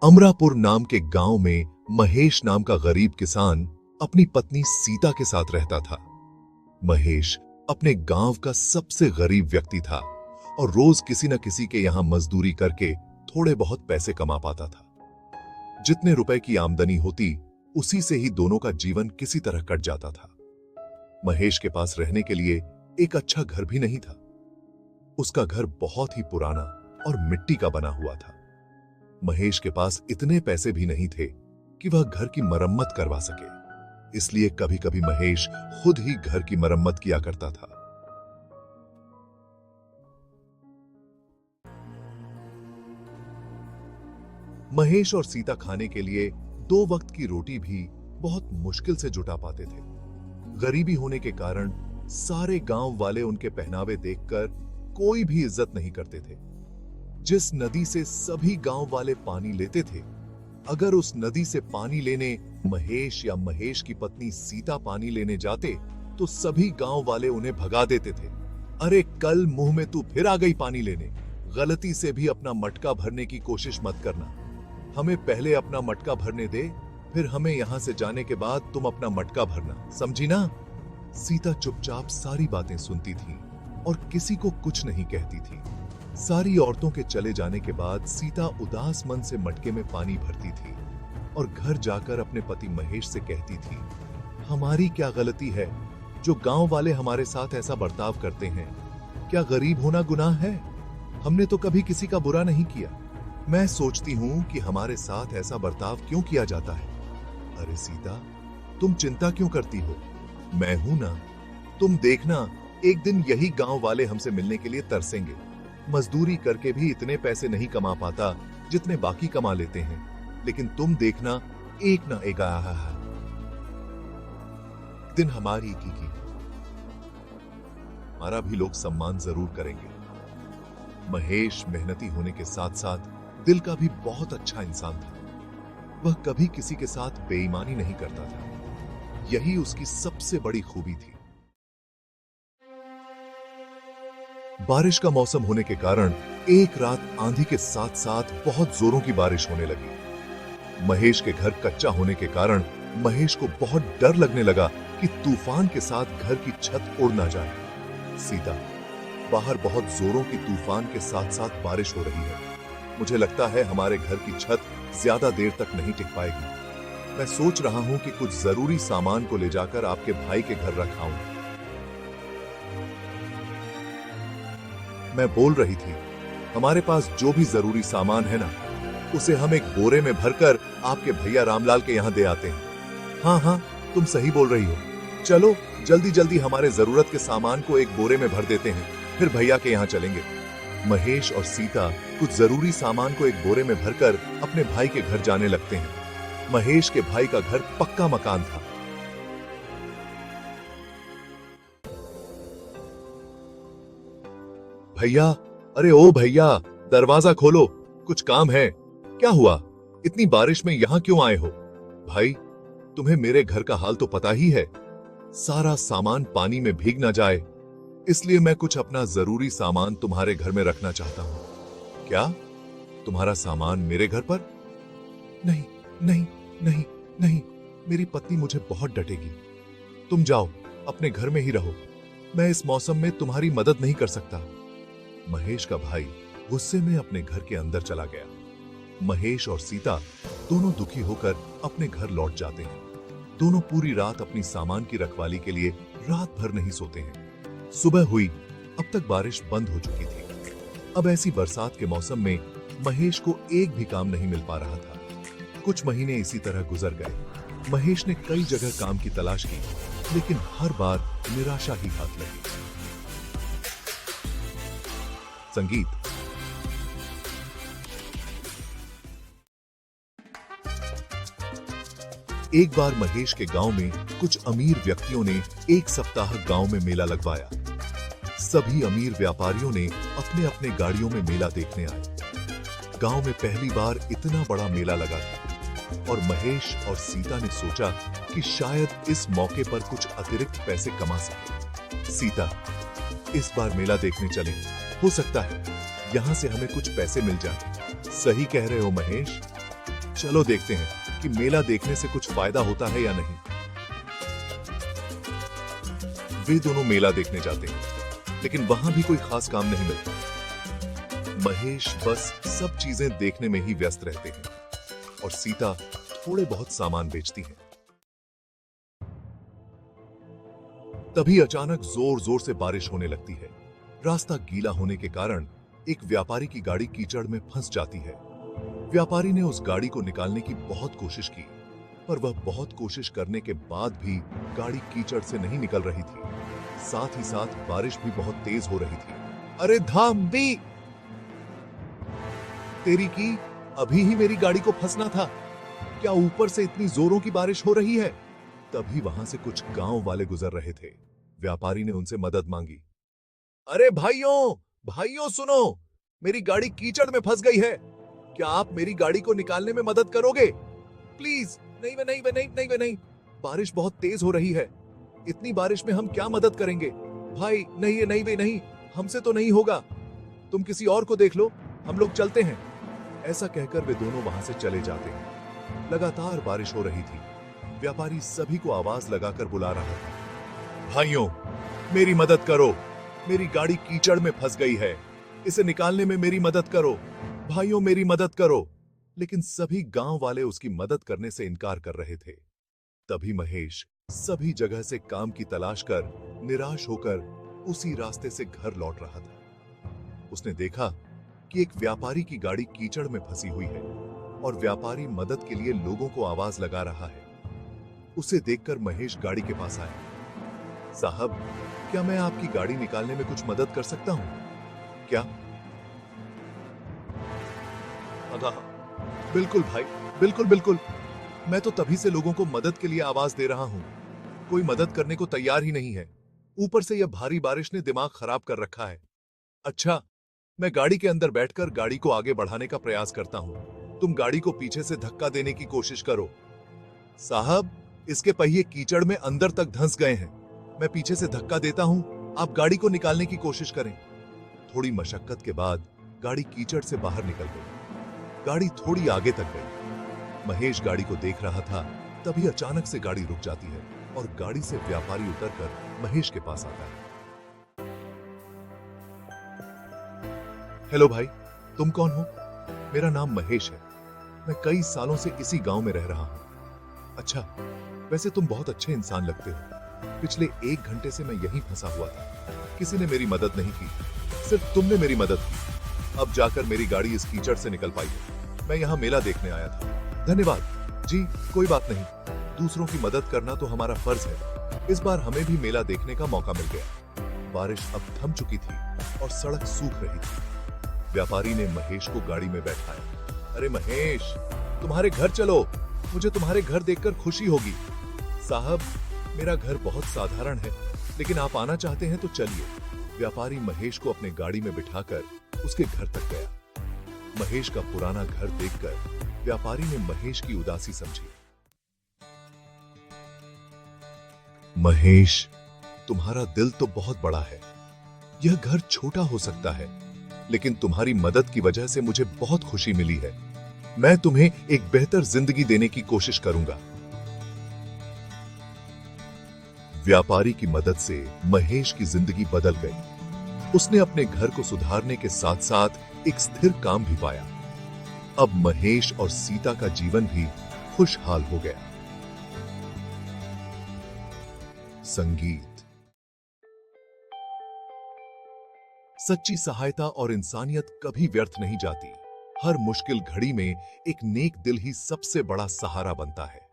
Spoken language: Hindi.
अमरापुर नाम के गांव में महेश नाम का गरीब किसान अपनी पत्नी सीता के साथ रहता था। महेश अपने गांव का सबसे गरीब व्यक्ति था और रोज किसी न किसी के यहां मजदूरी करके थोड़े बहुत पैसे कमा पाता था। जितने रुपए की आमदनी होती उसी से ही दोनों का जीवन किसी तरह कट जाता था। महेश के पास रहने के लिए एक अच्छा घर भी नहीं था। उसका घर बहुत ही पुराना और मिट्टी का बना हुआ था। महेश के पास इतने पैसे भी नहीं थे कि वह घर की मरम्मत करवा सके, इसलिए कभी कभी महेश खुद ही घर की मरम्मत किया करता था। महेश और सीता खाने के लिए 2 वक्त की रोटी भी बहुत मुश्किल से जुटा पाते थे। गरीबी होने के कारण सारे गांव वाले उनके पहनावे देखकर कोई भी इज्जत नहीं करते थे। जिस नदी से सभी गांव वाले पानी लेते थे, अगर उस नदी से पानी लेने महेश या महेश की पत्नी सीता पानी लेने जाते तो सभी गांव वाले उन्हें भगा देते थे। अरे कल मुंह में तू फिर आ गई पानी लेने, गलती से भी अपना मटका भरने की कोशिश मत करना। हमें पहले अपना मटका भरने दे, फिर हमें यहां से जाने के बाद तुम अपना मटका भरना, समझी ना? सीता चुपचाप सारी बातें सुनती थी और किसी को कुछ नहीं कहती थी। सारी औरतों के चले जाने के बाद सीता उदास मन से मटके में पानी भरती थी और घर जाकर अपने पति महेश से कहती थी, हमारी क्या गलती है जो गांव वाले हमारे साथ ऐसा बर्ताव करते हैं? क्या गरीब होना गुनाह है? हमने तो कभी किसी का बुरा नहीं किया। मैं सोचती हूं कि हमारे साथ ऐसा बर्ताव क्यों किया जाता है। अरे सीता, तुम चिंता क्यों करती हो? मैं हूं ना। तुम देखना, एक दिन यही गांव वाले हमसे मिलने के लिए तरसेंगे। मजदूरी करके भी इतने पैसे नहीं कमा पाता जितने बाकी कमा लेते हैं, लेकिन तुम देखना, एक ना एक दिन हमारी की हमारा भी लोग सम्मान जरूर करेंगे। महेश मेहनती होने के साथ साथ दिल का भी बहुत अच्छा इंसान था। वह कभी किसी के साथ बेईमानी नहीं करता था। यही उसकी सबसे बड़ी खूबी थी। बारिश का मौसम होने के कारण एक रात आंधी के साथ साथ बहुत जोरों की बारिश होने लगी। महेश के घर कच्चा होने के कारण महेश को बहुत डर लगने लगा कि तूफान के साथ घर की छत उड़ ना जाए। सीता, बाहर बहुत जोरों की तूफान के साथ साथ बारिश हो रही है। मुझे लगता है हमारे घर की छत ज्यादा देर तक नहीं टिक पाएगी। मैं सोच रहा हूं कि कुछ जरूरी सामान को ले जाकर आपके भाई के घर रखाऊं। मैं बोल रही थी, हमारे पास जो भी जरूरी सामान है ना, उसे हम एक बोरे में भरकर आपके भैया रामलाल के यहां दे आते हैं। हाँ हाँ, तुम सही बोल रही हो। चलो जल्दी जल्दी हमारे जरूरत के सामान को एक बोरे में भर देते हैं, फिर भैया के यहां चलेंगे। महेश और सीता कुछ जरूरी सामान को एक बोरे में भरकर अपने भाई के घर जाने लगते हैं। महेश के भाई का घर पक्का मकान था। भैया, अरे ओ भैया, दरवाजा खोलो, कुछ काम है। क्या हुआ? इतनी बारिश में यहां क्यों आए हो? भाई, तुम्हें मेरे घर का हाल तो पता ही है। सारा सामान पानी में भीग ना जाए, इसलिए मैं कुछ अपना जरूरी सामान तुम्हारे घर में रखना चाहता हूं। क्या तुम्हारा सामान मेरे घर पर? नहीं नहीं नहीं नहीं, मेरी पत्नी मुझे बहुत डांटेगी। तुम जाओ, अपने घर में ही रहो। मैं इस मौसम में तुम्हारी मदद नहीं कर सकता। महेश का भाई गुस्से में अपने घर के अंदर चला गया। महेश और सीता दोनों दुखी होकर अपने घर लौट जाते हैं। दोनों पूरी रात अपनी सामान की रखवाली के लिए रात भर नहीं सोते हैं। सुबह हुई, अब तक बारिश बंद हो चुकी थी। अब ऐसी बरसात के मौसम में महेश को एक भी काम नहीं मिल पा रहा था। कुछ महीने इसी तरह गुजर गए। महेश ने कई जगह काम की तलाश की, लेकिन हर बार निराशा ही हाथ लगी। संगीत। एक बार महेश के गांव में कुछ अमीर व्यक्तियों ने एक सप्ताह गांव में मेला लगवाया। सभी अमीर व्यापारियों ने अपने अपने गाड़ियों में मेला देखने आए। गांव में पहली बार इतना बड़ा मेला लगा था और महेश और सीता ने सोचा कि शायद इस मौके पर कुछ अतिरिक्त पैसे कमा सके। सीता, इस बार मेला देखने चलें। हो सकता है यहाँ से हमें कुछ पैसे मिल जाए। सही कह रहे हो महेश, चलो देखते हैं कि मेला देखने से कुछ फायदा होता है या नहीं। वे दोनों मेला देखने जाते हैं, लेकिन वहां भी कोई खास काम नहीं मिलता। महेश बस सब चीजें देखने में ही व्यस्त रहते हैं और सीता थोड़े बहुत सामान बेचती है। तभी अचानक जोर जोर से बारिश होने लगती है। रास्ता गीला होने के कारण एक व्यापारी की गाड़ी कीचड़ में फंस जाती है। व्यापारी ने उस गाड़ी को निकालने की बहुत कोशिश की, पर वह बहुत कोशिश करने के बाद भी गाड़ी कीचड़ से नहीं निकल रही थी। साथ ही साथ बारिश भी बहुत तेज हो रही थी। अरे धामबी, तेरी की, अभी ही मेरी गाड़ी को फंसना था, क्या ऊपर से इतनी जोरों की बारिश हो रही है? तभी वहां से कुछ गांव वाले गुजर रहे थे। व्यापारी ने उनसे मदद मांगी। अरे भाइयों, भाइयों सुनो, मेरी गाड़ी कीचड़ में फंस गई है, क्या आप मेरी गाड़ी को निकालने में मदद करोगे? प्लीज। नहीं वे नहीं वे नहीं नहीं वे नहीं, बारिश बहुत तेज हो रही है, इतनी बारिश में हम क्या मदद करेंगे? भाई नहीं ये नहीं वे नहीं, हमसे तो नहीं होगा, तुम किसी और को देख लो, हम लोग चलते हैं। ऐसा कहकर वे दोनों वहां से चले जाते हैं। लगातार बारिश हो रही थी। व्यापारी सभी को आवाज लगाकर बुला रहा था। भाइयों, मेरी मदद करो, मेरी गाड़ी कीचड़ में फंस गई है, इसे निकालने में मेरी मदद करो। भाइयों मेरी मदद करो। लेकिन सभी गांव वाले उसकी मदद करने से इनकार कर रहे थे। तभी महेश सभी जगह से काम की तलाश कर निराश होकर उसी रास्ते से घर लौट रहा था। उसने देखा कि एक व्यापारी की गाड़ी कीचड़ में फंसी हुई है और व्यापारी मदद के लिए लोगों को आवाज लगा रहा है। उसे देखकर महेश गाड़ी के पास आया। साहब, क्या मैं आपकी गाड़ी निकालने में कुछ मदद कर सकता हूं? क्या? बिल्कुल भाई, बिल्कुल बिल्कुल, मैं तो तभी से लोगों को मदद के लिए आवाज दे रहा हूं, कोई मदद करने को तैयार ही नहीं है। ऊपर से यह भारी बारिश ने दिमाग खराब कर रखा है। अच्छा, मैं गाड़ी के अंदर बैठकर गाड़ी को आगे बढ़ाने का प्रयास करता हूं, तुम गाड़ी को पीछे से धक्का देने की कोशिश करो। साहब, इसके पहिए कीचड़ में अंदर तक धंस गए हैं, मैं पीछे से धक्का देता हूं, आप गाड़ी को निकालने की कोशिश करें। थोड़ी मशक्कत के बाद गाड़ी कीचड़ से बाहर निकल गई। गाड़ी थोड़ी आगे तक गई। महेश गाड़ी को देख रहा था, तभी अचानक से गाड़ी रुक जाती है और गाड़ी से व्यापारी उतरकर महेश के पास आता है। हेलो भाई, तुम कौन हो? मेरा नाम महेश है, मैं कई सालों से इसी गांव में रह रहा हूं। अच्छा, वैसे तुम बहुत अच्छे इंसान लगते हो। पिछले 1 घंटे से मैं यहीं फंसा हुआ था, किसी ने मेरी मदद नहीं की, सिर्फ तुमने मेरी मदद की। अब जाकर मेरी गाड़ी इस कीचड़ से निकल पाई है। मैं यहाँ मेला देखने आया था। धन्यवाद जी, कोई बात नहीं, दूसरों की मदद करना तो हमारा फर्ज है। इस बार हमें भी मेला देखने का मौका मिल गया। बारिश अब थम चुकी थी और सड़क सूख रही थी। व्यापारी ने महेश को गाड़ी में बैठाया। अरे महेश, तुम्हारे घर चलो, मुझे तुम्हारे घर देखकर खुशी होगी। साहब, मेरा घर बहुत साधारण है, लेकिन आप आना चाहते हैं तो चलिए। व्यापारी महेश को अपने गाड़ी में बिठाकर उसके घर तक गया। महेश का पुराना घर देखकर व्यापारी ने महेश की उदासी समझी। महेश, तुम्हारा दिल तो बहुत बड़ा है, यह घर छोटा हो सकता है, लेकिन तुम्हारी मदद की वजह से मुझे बहुत खुशी मिली है। मैं तुम्हें एक बेहतर जिंदगी देने की कोशिश करूंगा। व्यापारी की मदद से महेश की जिंदगी बदल गई। उसने अपने घर को सुधारने के साथ साथ एक स्थिर काम भी पाया। अब महेश और सीता का जीवन भी खुशहाल हो गया। संगीत। सच्ची सहायता और इंसानियत कभी व्यर्थ नहीं जाती। हर मुश्किल घड़ी में एक नेक दिल ही सबसे बड़ा सहारा बनता है।